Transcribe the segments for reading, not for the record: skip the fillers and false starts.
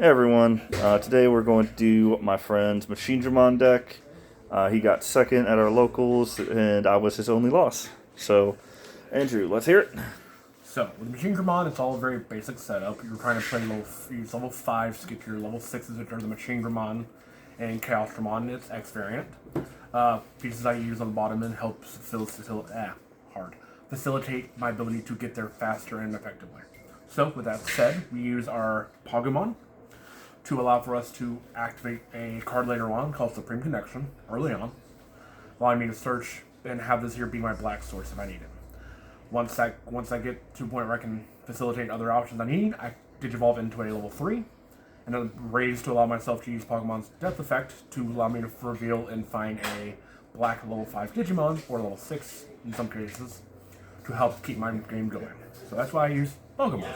Hey everyone, today we're going to do my friend's Machinedramon deck. He got second at our locals, and I was his only loss. So, Andrew, let's hear it. So, with Machinedramon, it's all a very basic setup. You're trying to play use level 5s to get your level 6s, which are the Machinedramon and Chaosdramon in its X variant. Pieces I use on the bottom end help facilitate my ability to get there faster and effectively. So, with that said, we use our Pokemon to allow for us to activate a card later on called Supreme Connection early on, allowing me to search and have this here be my black source if I need it. Once I get to a point where I can facilitate other options I need, I digivolve into a level 3, and then raise to allow myself to use Pokemon's Depth Effect to allow me to reveal and find a black level 5 Digimon, or level 6 in some cases, to help keep my game going. So that's why I use Pokemon.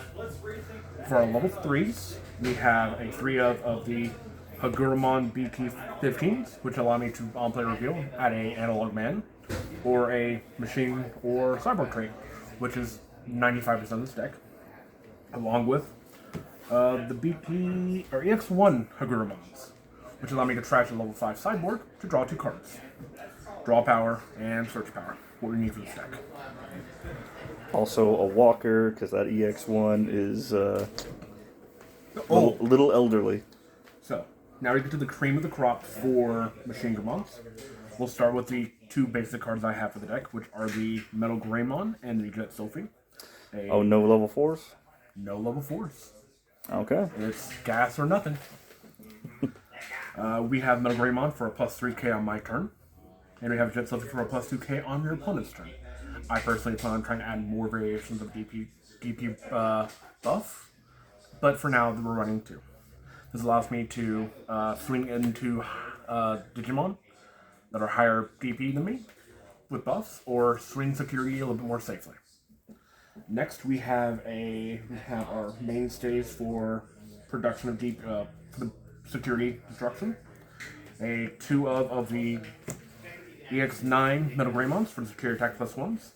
For our level 3s, we have a 3 of the Hagurumon BT22s, which allow me to on-play reveal at a analog man, or a machine or cyborg trait, which is 95% of this deck, along with the BT or EX1 Hagurumons, which allow me to trash a level 5 sideboard to draw 2 cards. Draw power and search power, what we need for this deck. Also, a walker, because that EX1 is little elderly. So, now we get to the cream of the crop for Machinedramons. We'll start with the 2 basic cards I have for the deck, which are the Metal Greymon and the Jet Sophie. Oh, no level 4s? No level 4s. Okay. It's gas or nothing. We have Metal Greymon for a plus 3k on my turn, and we have Jet Sophie for a plus 2k on your opponent's turn. I personally plan on trying to add more variations of DP buff, but for now we're running 2. This allows me to swing into Digimon that are higher DP than me with buffs, or swing security a little bit more safely. Next, we have our mainstays for production of for the security destruction. A 2 of the EX9 Metal Greymons for the security attack plus 1s.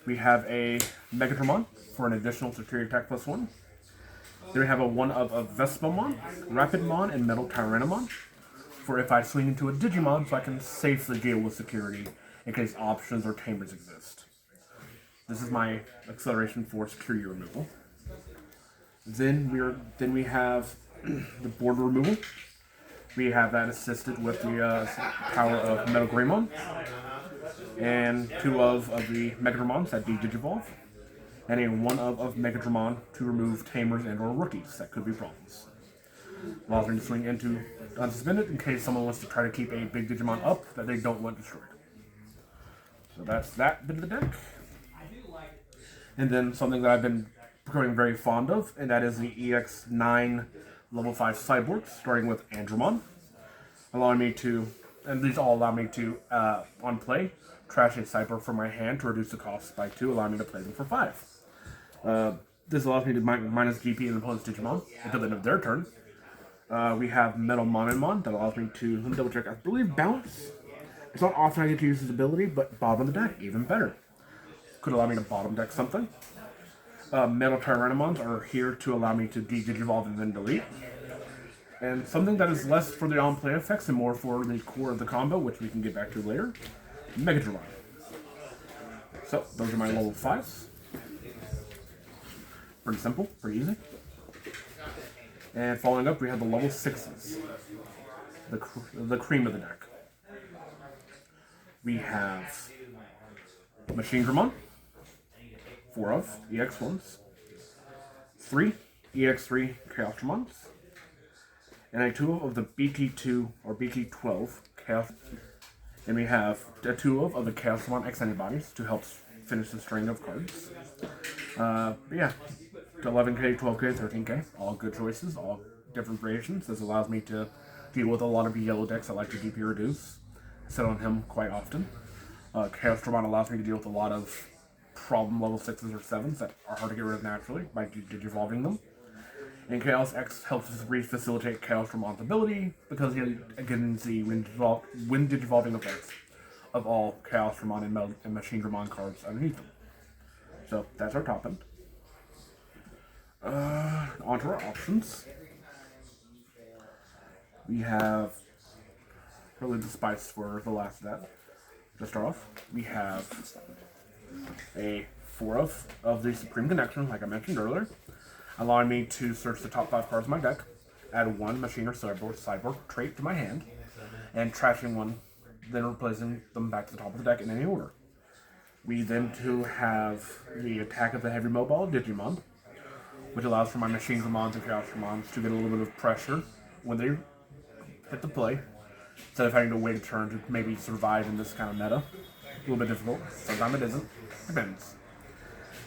We have a Megatramon for an additional security attack plus 1. Then we have a 1 of Vespamon, Rapidmon, and Metal Tyrannomon for if I swing into a Digimon so I can safely deal with security in case options or tamers exist. This is my acceleration for security removal. Then we have the board removal. We have that assisted with the power of Metal Greymon, and 2 of the Megatramons that de-digivolve, and a 1 of Megatramon to remove tamers and or rookies that could be problems. Allows me to swing into unsuspended in case someone wants to try to keep a big Digimon up that they don't want destroyed. So that's that bit of the deck. And then something that I've been becoming very fond of, and that is the EX9 level 5 cyborgs, starting with Andromon, allowing me to, and these all allow me to, on play, trash a cyborg from my hand to reduce the cost by 2, allowing me to play them for 5. This allows me to minus GP in the opponent's Digimon until the end of their turn. We have Metal Mononmon that allows me to, let me double check, I believe bounce. It's not often I get to use this ability, but bottom of the deck, even better. Could allow me to bottom deck something. Metal Tyrannomons are here to allow me to de-digivolve and then delete. And something that is less for the on-play effects and more for the core of the combo, which we can get back to later, Megatron. So, those are my level 5s. Pretty simple, pretty easy. And following up, we have the level 6s. The cream of the deck. We have Machinedramon, 4 of EX1s, 3 EX3 Chaosdramons, and a 2 of the BT2 or BT12 Chaos. And we have a 2 of the Chaosdramon X antibodies to help finish the string of cards. Yeah, 11k, 12k, 13k, all good choices, all different variations. This allows me to deal with a lot of yellow decks that like to DP reduce. I sit on him quite often. Chaosdramon allows me to deal with a lot of problem level 6s or 7s that are hard to get rid of naturally by digivolving them. And Chaos X helps us facilitate Chaosdramon's ability because he against the when digivolving effects of all Chaosdramon and Machinedramon cards underneath them. So that's our top end. Onto our options. We have really the spice for the last of that. To start off, we have a 4 of the Supreme Connection, like I mentioned earlier, allowing me to search the top 5 cards of my deck, add 1 machine or sideboard trait to my hand, and trashing 1, then replacing them back to the top of the deck in any order. We then too have the Attack of the Heavy Mobile Digimon, which allows for my Machinedramons and Chaosdramons to get a little bit of pressure when they hit the play, instead of having to wait a turn to maybe survive in this kind of meta. A little bit difficult. Sometimes it isn't. Depends.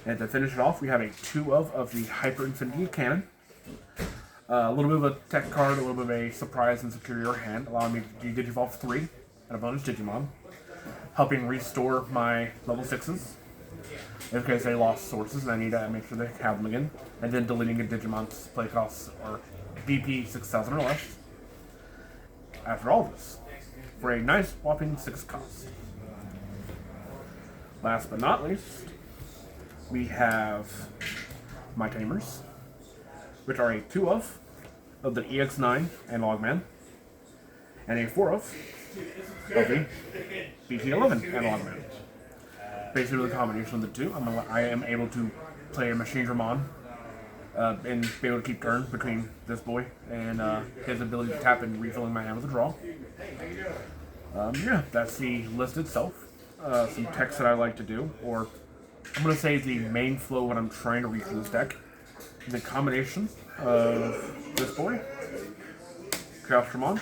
And to finish it off, we have a 2 of the Hyper Infinity Cannon. A little bit of a tech card, a little bit of a surprise and superior hand, allowing me to digivolve 3 and a bonus Digimon, helping restore my level 6s in case they lost sources and I need to make sure they have them again, and then deleting a Digimon's play costs or BP 6000 or less. After all this, for a nice whopping 6 cost. Last but not least, we have my Tamers, which are a 2 of the EX9 Analog Man, and a 4 of the BT11 Analog Man. Basically, the combination of the two, I am able to play a Machinedramon and be able to keep turn between this boy and his ability to tap and refilling my hand with a draw. Yeah, that's the list itself. Some text that I like to do, or I'm going to say the main flow when I'm trying to reach for this deck. The combination of this boy, Chaosdramon,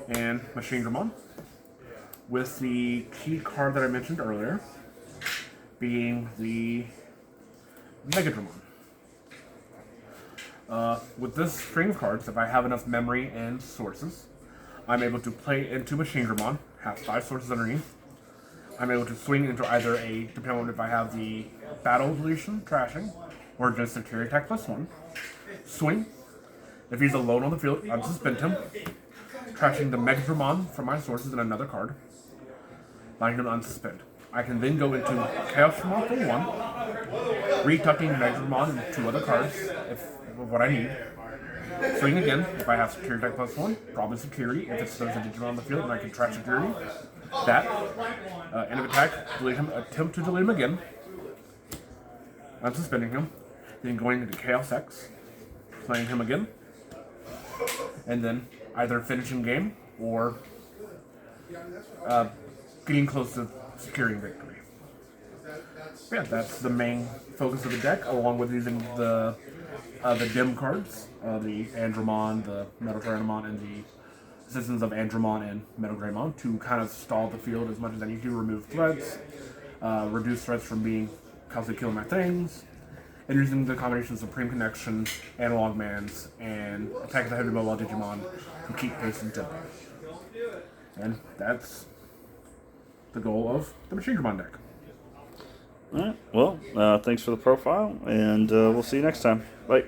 and Machinedramon, with the key card that I mentioned earlier being the Megadramon. With this string of cards, if I have enough memory and sources, I'm able to play into Machinedramon, have 5 sources underneath. I'm able to swing into either a, depending on if I have the Battle Deletion, Trashing, or just a Security Attack +1. Swing. If he's alone on the field, unsuspend him. Trashing the Megadramon from my sources and another card, allowing him to unsuspend. I can then go into Chaosdramon for 1, retucking Megadramon and 2 other cards, if what I need. Swing again, if I have Security Attack +1, probably Security, if it's there's a Digimon on the field and I can trash Security. That, end of attack, delete him, attempt to delete him again, unsuspending him, then going into Chaos X, playing him again, and then either finishing game or getting close to securing victory. Yeah, that's the main focus of the deck, along with using the dim cards, the Andromon, the Metal Tyrannomon, and the Citizens of Andromon and Metal Greymon to kind of stall the field as much as I need to, remove threats, reduce threats from being constantly killing my things, and using the combination of Supreme Connection, Analog Mans, and Attack of the Heavy Mobile Digimon to keep pace and tempo. And that's the goal of the Machinedramon deck. Alright, well, thanks for the profile, and we'll see you next time. Bye.